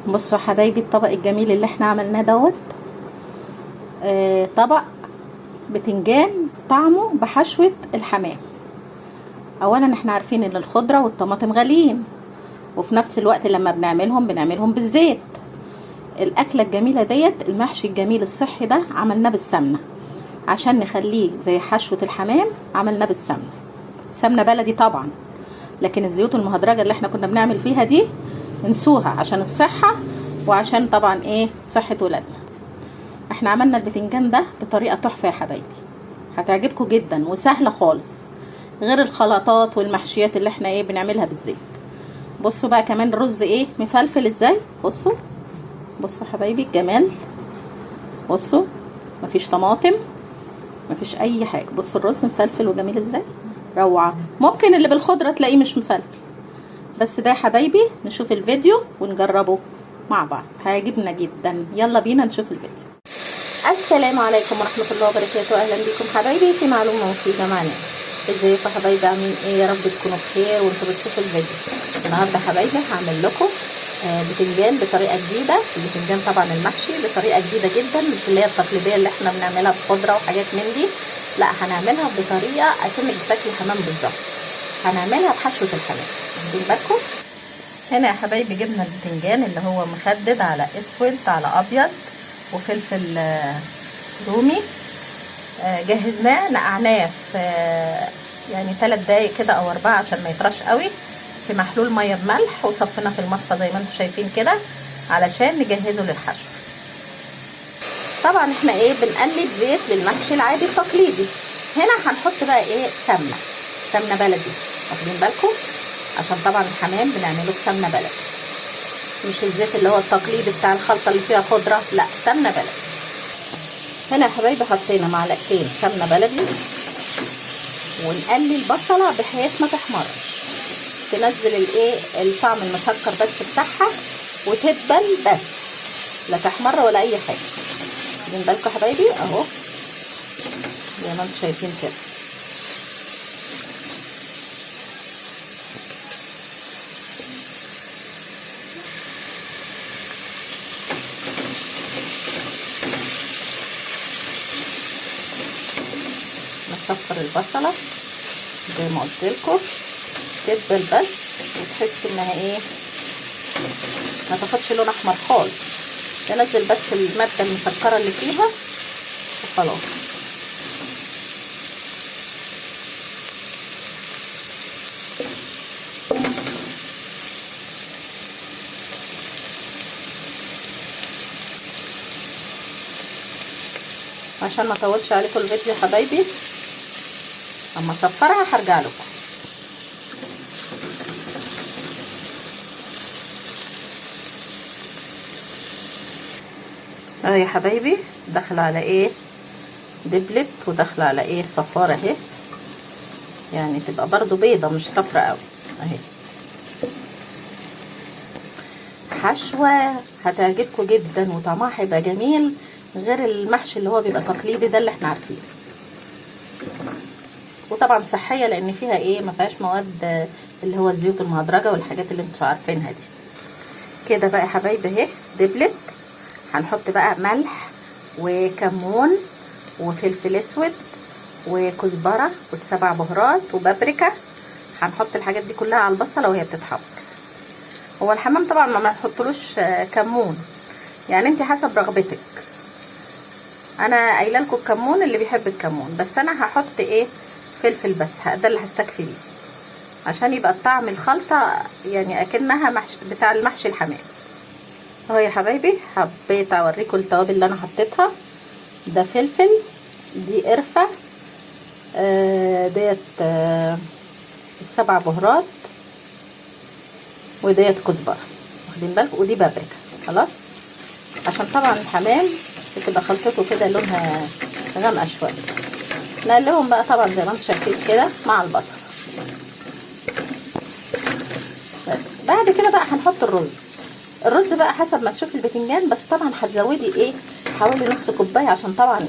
بصوا يا حبايبي الطبق الجميل اللي احنا عملناه دوت. طبق بتنجان طعمه بحشوة الحمام. اولا احنا عارفين ان الخضرة والطماطم غاليين، وفي نفس الوقت لما بنعملهم بالزيت. الاكلة الجميلة ديت المحشي الجميل الصحي ده عملناه بالسمنة عشان نخليه زي حشوة الحمام. عملناه بالسمنة، سمنة بلدي طبعا، لكن الزيوت المهدرجة اللي احنا كنا بنعمل فيها دي انسوها عشان الصحة وعشان طبعا صحة ولادنا. احنا عملنا البتنجان ده بطريقة تحفة يا حبايبي، هتعجبكم جدا وسهلة خالص، غير الخلطات والمحشيات اللي احنا بنعملها بالزيت. بصوا بقى كمان الرز مفلفل ازاي. بصوا حبايبي الجمال. بصوا مفيش طماطم، مفيش اي حاجة. بصوا الرز مفلفل وجميل ازاي، روعة. ممكن اللي بالخضرة تلاقيه مش مفلفل، بس ده يا حبايبي نشوف الفيديو ونجربه مع بعض، هيعجبنا جدا. يلا بينا نشوف الفيديو. السلام عليكم ورحمة الله وبركاته. اهلا بكم حبايبي في معلومة مفيدة معنا. ازيكم حبايبي، عاملين ايه؟ يا رب تكونوا بخير وانتوا بتشوفوا الفيديو. النهارده حبايبي هعمل لكم بتنجان بطريقة جديدة. البتنجان طبعا المحشي بطريقة جديدة جدا، مش اللي هي التقليدية اللي احنا بنعملها بخضرة وحاجات من دي، لا هنعملها بطريقة اكنك بتاكلي حمام بالظبط. هنعملها بحشوة الحمام. واخدين بالكم؟ هنا يا حبايبي جبنا البتنجان اللي هو مخدد على اسود على ابيض وفلفل رومي. جهزناه نقعناه في يعني 3 دقايق كده او 4 عشان ما يطرش قوي في محلول ميه بملح، وصفيناه في المصفى زي ما انتم شايفين كده علشان نجهزه للحشو. طبعا احنا بنقلب زيت للمحشي العادي التقليدي. هنا هنحط بقى سمنه بلدي. واخدين بالكم؟ عشان طبعا الحمام بنعمله بسمنه بلدي، مش الزيت اللي هو التقليدي بتاع الخلطه اللي فيها خضره، لا سمنه بلدي. هنا يا حبايبي حطينا معلقتين سمنه بلدي، ونقلي البصله بحيث ما تحمرش، تنزل الطعم المسكر بس بتاعها وتدبل بس، لا تحمر ولا اي حاجه. واخدين بالكم يا حبايبي؟ اهو زي ما انتم شايفين كده. نصفر البصله زي ما قلت لكم، تدبل بس وتحس انها ما تاخدش لون احمر خالص، تنزل بس الماده المسكره اللي فيها وخلاص. عشان ما اطولش عليكم الفيديو يا حبايبي، اما اصفرها هرجع لكم. يا حبايبي داخله على دبلت، وداخله على صفاره اهي، يعني تبقى برضو بيضه مش صفرة قوي اهي. حشوه هتعجبكم جدا وطعمها هيبقى جميل، غير المحشي اللي هو بيبقى تقليدي ده اللي احنا عارفينه. وطبعا صحيه لان فيها ما فيهاش مواد اللي هو الزيوت المهدرجه والحاجات اللي انتوا عارفينها دي. كده بقى يا حبايبي اهي دبلت. هنحط بقى ملح وكمون وفلفل اسود وكزبره والسبع بهارات وبابريكا. هنحط الحاجات دي كلها على البصله وهي بتتحمر. هو الحمام طبعا ما نحطلوش كمون، يعني انت حسب رغبتك. انا قايله لكم الكمون اللي بيحب الكمون، بس انا هحط فلفل بس، ده اللي هستكفي بيه عشان يبقى الطعم الخلطه يعني اكنها محشي بتاع المحشي الحمام. اهو يا حبايبي حبيت اوريكم التوابل اللي انا حطيتها. ده فلفل، دي قرفه، ديت السبع بهارات، وديت كزبره. واخدين بالكم؟ ودي بابريكا. خلاص، عشان طبعا الحمام بتبقى خلطته كده لونها غامقه شويه. نقلبهم بقى طبعا زي ما انتم شايفين كده مع البصل. بس بعد كده بقى هنحط الرز بقى حسب ما تشوفي البتنجان، بس طبعا هتزودي حوالي نص كوبايه، عشان طبعا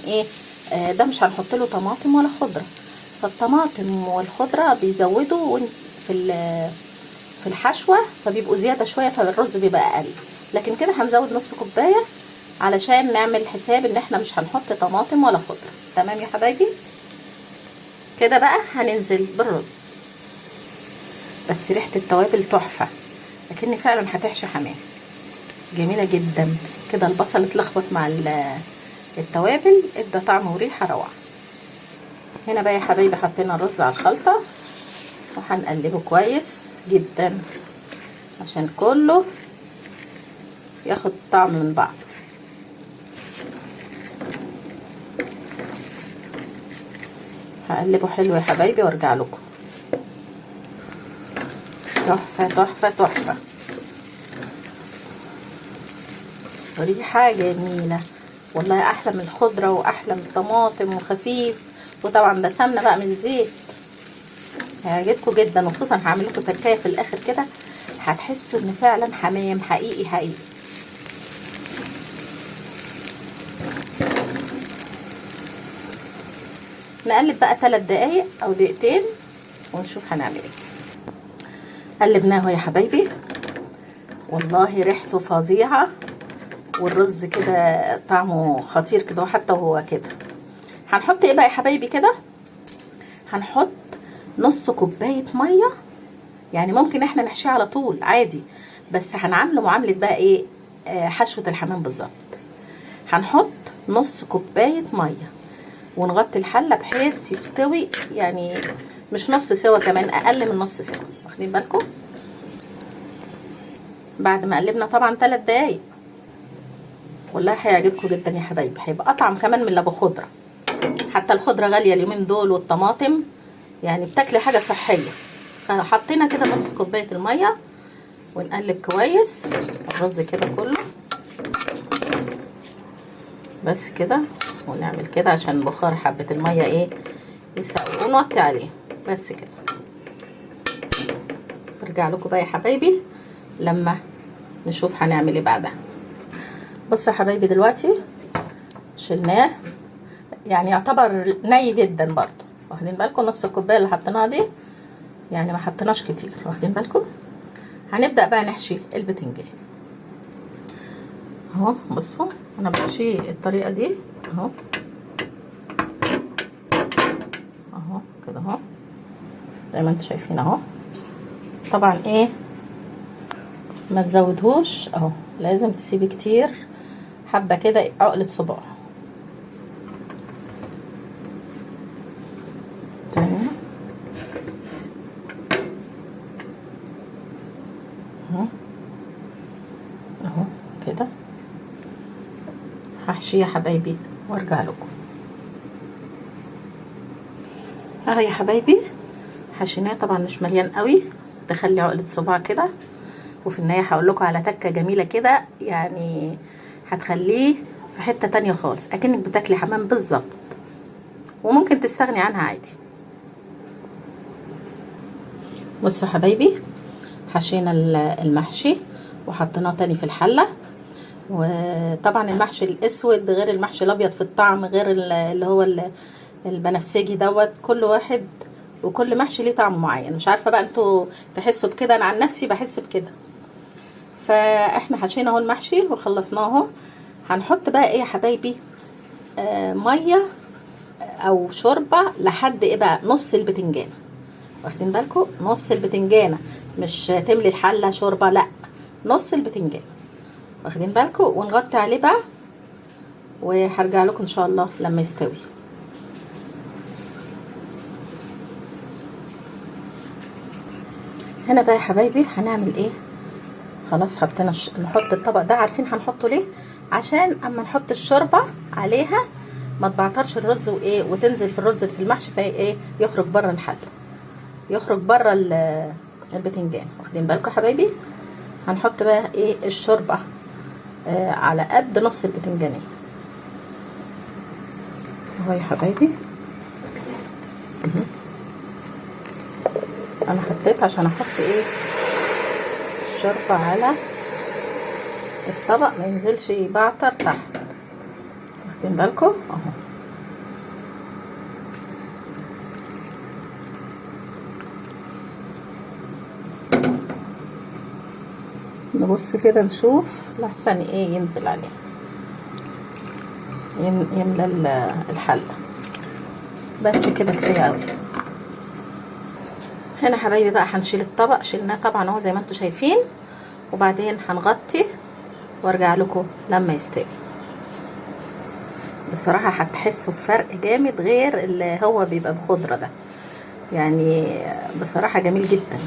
ده مش هنحط له طماطم ولا خضره، فالطماطم والخضره بيزودوا في الحشوه، فبيبقوا زياده شويه، فالرز بيبقى اقل. لكن كده هنزود نص كوبايه علشان نعمل حساب ان احنا مش هنحط طماطم ولا خضره. تمام يا حبايبي؟ كده بقى هننزل بالرز. بس ريحه التوابل تحفه، لكني فعلا هتحشي حمام جميله جدا. كده البصل اتلخبط مع التوابل، ادى طعم وريحه روعه. هنا بقى يا حبايبي حطينا الرز على الخلطه وهنقلبه كويس جدا عشان كله ياخد طعم من بعض. هقلبه حلو يا حبايبي وارجع لكم. تحفه تحفه تحفه، ريحه جميله والله، احلى من الخضره واحلى من الطماطم وخفيف. وطبعا ده سمنه بقى من الزيت، هيعجبكم جدا. وخصوصا هعمل لكم تركايه في الاخر كده، هتحسوا ان فعلا حمام حقيقي حقيقي. نقلب بقى 3 دقايق او دقيقتين ونشوف هنعمل ايه. قلبناه يا حبايبي، والله ريحته فظيعه، والرز كده طعمه خطير كده، وحتى وهو كده. هنحط ايه بقى يا حبايبي كده؟ هنحط نص كوبايه ميه، يعني ممكن احنا نحشيه على طول عادي، بس هنعمله معامله بقى ايه، حشوه الحمام بالظبط. هنحط نص كوبايه ميه ونغطي الحله بحيث يستوي، يعني مش نص سوا، كمان اقل من نص سوا، واخدين بالكم؟ بعد ما قلبنا طبعا 3 دقايق. والله هيعجبكم جدا يا حبايبي، هيبقى اطعم كمان من اللي ابو خضره. حتى الخضره غاليه اليومين دول، والطماطم يعني بتاكلي حاجه صحيه. فحطينا كده نص كوبايه الميه ونقلب كويس الرز كده كله، بس كده. ونعمل كده عشان بخار حبه الميه ايه يسقوا، ونوطي عليه بس كده. ارجع لكم بقى يا حبايبي لما نشوف هنعمل ايه بعدها. بصوا يا حبايبي دلوقتي شلناه، يعني يعتبر ني جدا برضو، واخدين بالكم؟ نص الكوبايه اللي حطيناها دي يعني ما حطيناش كتير، واخدين بالكم؟ هنبدا بقى نحشي البتنجان اهو. بصوا انا بحشيه الطريقه دي اهو اهو كده اهو، زي ما انتم شايفين اهو. طبعا ايه ما تزودهوش اهو، لازم تسيبي كتير، حبه كده عقله صباع. تاني اهو اهو كده. هحشيه يا حبايبي وارجع لكم اهو يا حبايبي. حشيناه طبعا مش مليان قوي، تخلي عقله صباع كده. وفي النهايه هقول لكم على تكه جميله كده، يعني هتخليه في حته تانية خالص، اكنك بتاكلي حمام بالظبط، وممكن تستغني عنها عادي. بصوا حبايبي حشينا المحشي وحطيناه تاني في الحله. وطبعا المحشي الاسود غير المحشي الابيض في الطعم، غير اللي هو البنفسجي دوت. كل واحد وكل محشي ليه طعم معين، مش عارفه بقى انتوا تحسوا بكده، انا عن نفسي بحس بكده. فاحنا حشينا اهو المحشي وخلصناه اهو. هنحط بقى ايه يا حبايبي، ميه او شوربه لحد ايه بقى نص البتنجان، واخدين بالكم؟ نص البتنجانه، مش تملي الحله شوربه، لا نص البتنجان، واخدين بالكم؟ ونغطي عليه بقى، وهرجع لكم ان شاء الله لما يستوي. هنا بقى يا حبايبي هنعمل ايه؟ خلاص حطينا نحط الطبق ده، عارفين هنحطه ليه؟ عشان اما نحط الشوربه عليها ما تبعترش الرز وايه، وتنزل في الرز في المحشي في ايه، يخرج بره الحله، يخرج بره البتنجان، واخدين بالكم يا حبايبي؟ هنحط بقى ايه الشوربه على قد نص البتنجانيه اهو يا حبايبي. انا حطيت عشان احط ايه الشوربه على الطبق، ما ينزلش يبعتر تحت، واخدين بالكم اهو. نبص كده نشوف لحسن ايه ينزل عليه، يملى الحله. بس كده كفايه قوي. هنا حبايبي بقى هنشيل الطبق، شيلناه طبعا اهو زي ما انتم شايفين، وبعدين هنغطي وارجع لكم لما يستوي. بصراحه هتحسوا بفرق جامد غير اللي هو بيبقى بخضره ده، يعني بصراحه جميل جدا.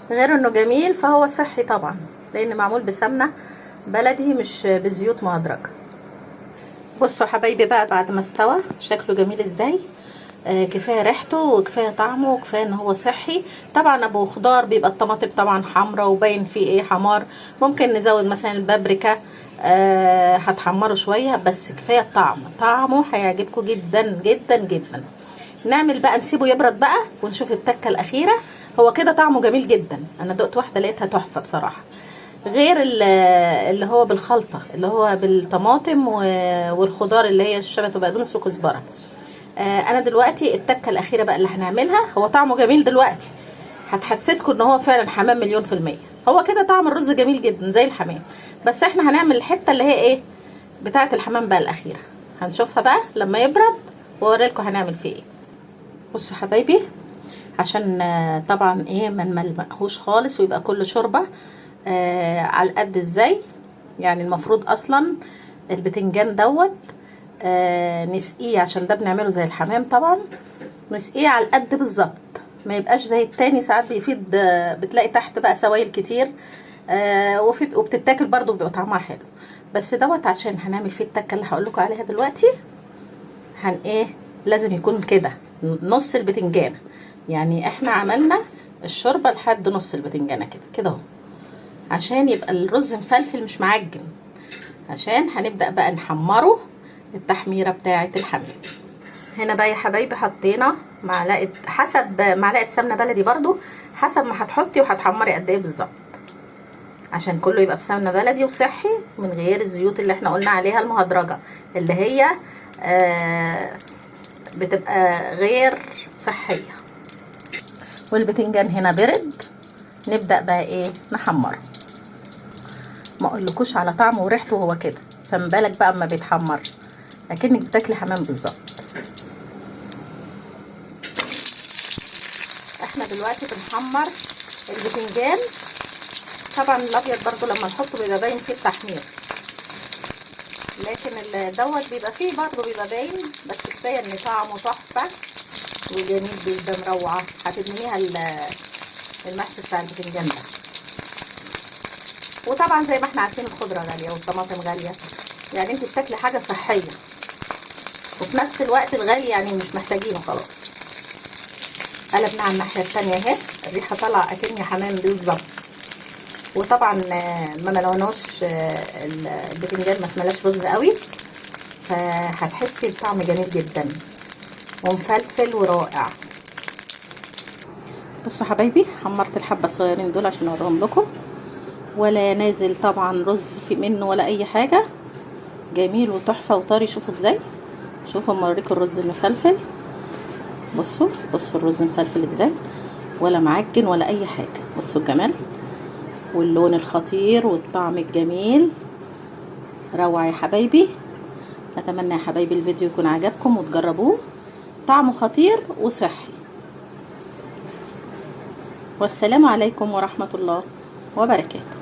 غير انه جميل فهو صحي طبعا، لان معمول بسمنه بلدي مش بزيوت مهدرجه. بصوا حبايبي بقى بعد ما استوى شكله جميل ازاي. كفايه ريحته وكفايه طعمه وكفايه ان هو صحي. طبعا ابو خضار بيبقى الطماطم طبعا حمراء وباين فيه ايه حمار، ممكن نزود مثلا البابريكا هتحمره شويه، بس كفايه الطعم، طعمه هيعجبكم جدا جدا جدا. نعمل بقى نسيبه يبرد بقى ونشوف التكه الاخيره. هو كده طعمه جميل جدا، انا دقت واحده لقيتها تحفه بصراحه، غير اللي هو بالخلطه اللي هو بالطماطم والخضار اللي هي الشبت وبقدونس وكزبره. انا دلوقتي التكه الاخيره بقى اللي هنعملها. هو طعمه جميل دلوقتي، هتحسسكم ان هو فعلا حمام 100%. هو كده طعم الرز جميل جدا زي الحمام، بس احنا هنعمل الحته اللي هي ايه بتاعه الحمام بقى الاخيره، هنشوفها بقى لما يبرد واوريلكم هنعمل فيه ايه. بصوا حبايبي، عشان طبعا ايه ما نملمقهوش خالص ويبقى كله شوربه على قد ازاي. يعني المفروض اصلا البتنجان دوت نسقيه، عشان ده بنعمله زي الحمام طبعا، نسقيه على القد بالظبط، ما يبقاش زي التاني ساعات بيفيد بتلاقي تحت بقى سوائل كتير وبتتاكل برضو بيبقى طعمها حلو. بس دوت عشان هنعمل فيه التكه اللي هقول لكم عليها دلوقتي. ايه لازم يكون كده نص البتنجانه، يعني احنا عملنا الشوربه لحد نص البتنجانه كده كده اهو، عشان يبقى الرز مفلفل مش معجن، عشان هنبدا بقى نحمره التحميره بتاعه الحمام. هنا بقى يا حبايبي حطينا معلقه، حسب معلقه سمنه بلدي برضو، حسب ما هتحطي وهتحمري قد ايه بالظبط، عشان كله يبقى بسمنه بلدي وصحي من غير الزيوت اللي احنا قلنا عليها المهدرجه، اللي هي بتبقى غير صحيه. والبتنجان هنا برد، نبدا بقى ايه نحمره. ما اقولكوش على طعمه وريحته هو كده، فما بالك بقى اما بيتحمر اكنك بتاكلي حمام بالظبط. احنا دلوقتي بنحمر البتنجان، طبعا الابيض برضو لما نحطه بيبقى باين فيه التحمير، لكن دوت بيبقى فيه برضو بيبقى باين، بس كفايه ان طعمه تحفه وجميل جدا روعه. هتدمنيها المحشي بتاع البتنجان ده. وطبعا زي ما احنا عارفين الخضره غاليه والطماطم غاليه، يعني انت بتاكلي حاجه صحيه وفي نفس الوقت الغالي يعني مش محتاجينه خلاص. قلبنا على الناحيه الثانيه اهي، الريحه طالعه اكني حمام بالظبط. وطبعا ما ملوناش البتنجان، ما اتملاش رز قوي، فهتحسي بطعم جميل جدا ومفلفل ورائع. بصوا حبايبي، حمرت الحبه الصغيرين دول عشان اوريهم لكم، ولا نازل طبعا رز في منه ولا اي حاجه، جميل وتحفه وطري. شوفوا ازاي، شوفوا اما اوريكم الرز المفلفل. بصوا الرز مفلفل ازاي، ولا معجن ولا اي حاجه. بصوا الجمال واللون الخطير والطعم الجميل، روعه يا حبايبي. اتمنى يا حبايبي الفيديو يكون عجبكم وتجربوه، طعمه خطير وصحي. والسلام عليكم ورحمه الله وبركاته.